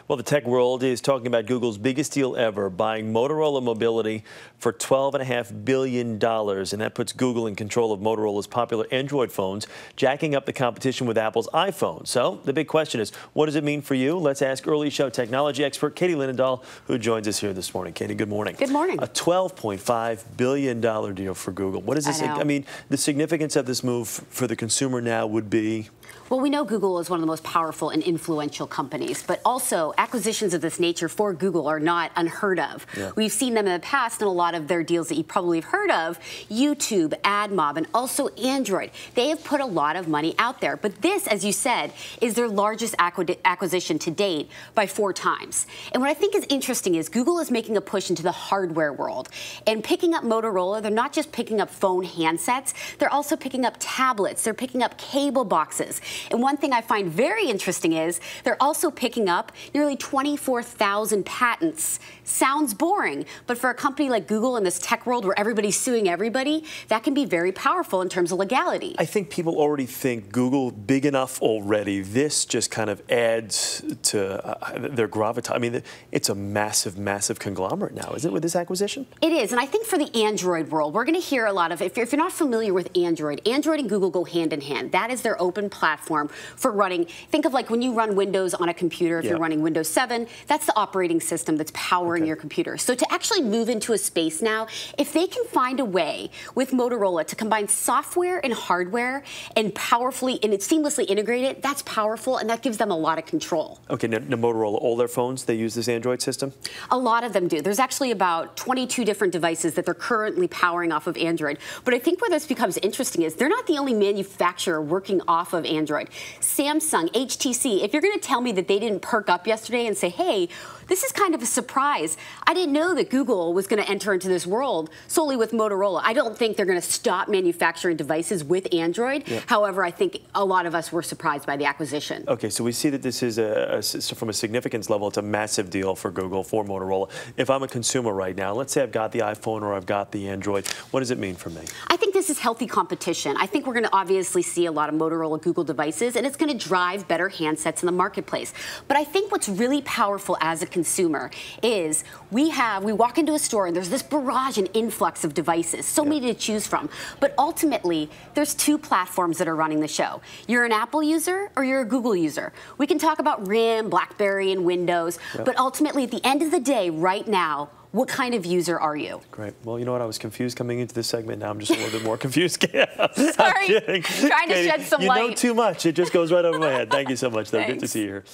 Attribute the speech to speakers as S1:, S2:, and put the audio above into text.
S1: Well, the tech world is talking about Google's biggest deal ever, buying Motorola Mobility for $12.5 billion. And that puts Google in control of Motorola's popular Android phones, jacking up the competition with Apple's iPhone. So the big question is, what does it mean for you? Let's ask early show technology expert Katie Linnendoll, who joins us here this morning. Katie, good morning.
S2: Good morning.
S1: A $12.5 billion deal for Google. What is this? I mean, the significance of this move for the consumer now would be?
S2: Well, we know Google is one of the most powerful and influential companies, but also acquisitions of this nature for Google are not unheard of. Yeah. We've seen them in the past in a lot of their deals that you probably have heard of, YouTube, AdMob, and also Android. They have put a lot of money out there, but this, as you said, is their largest acquisition to date by 4 times. And what I think is interesting is Google is making a push into the hardware world. And picking up Motorola, they're not just picking up phone handsets, they're also picking up tablets, they're picking up cable boxes. And one thing I find very interesting is they're also picking up nearly 24,000 patents. Sounds boring, but for a company like Google in this tech world where everybody's suing everybody, that can be very powerful in terms of legality.
S1: I think people already think Google big enough already. This just kind of adds to their gravitas. I mean, it's a massive, massive conglomerate now, isn't it, with this acquisition?
S2: It is, and I think for the Android world, we're going to hear a lot of, if you're not familiar with Android and Google go hand in hand. That is their open platform for running. Think of like when you run Windows on a computer, if you're running Windows 7, that's the operating system that's powering your computer. So to actually move into a space now, if they can find a way with Motorola to combine software and hardware and powerfully and it's seamlessly integrated, that's powerful and that gives them a lot of control.
S1: Okay, now Motorola, all their phones, they use this Android system?
S2: A lot of them do. There's actually about 22 different devices that they're currently powering off of Android. But I think where this becomes interesting is they're not the only manufacturer working off of Android. Samsung, HTC, if you're going to tell me that they didn't perk up yesterday and say, hey, this is kind of a surprise. I didn't know that Google was going to enter into this world solely with Motorola. I don't think they're going to stop manufacturing devices with Android. However, I think a lot of us were surprised by the acquisition.
S1: Okay, so we see that this is, from a significance level, it's a massive deal for Google, for Motorola. If I'm a consumer right now, let's say I've got the iPhone or I've got the Android, what does it mean for me?
S2: I think this is healthy competition. I think we're going to obviously see a lot of Motorola Google devices, and it's going to drive better handsets in the marketplace. But I think what's really powerful as a consumer is we walk into a store and there's this barrage and influx of devices, so many to choose from. But ultimately, there's 2 platforms that are running the show. You're an Apple user or you're a Google user. We can talk about RIM, BlackBerry, and Windows, but ultimately, at the end of the day, right now, what kind of user are you?
S1: Great. Well, you know what? I was confused coming into this segment. Now I'm just a little bit more confused.
S2: Sorry. Trying to shed some light.
S1: You know too much. It just goes right over my head. Thank you so much, though. Good to see you here.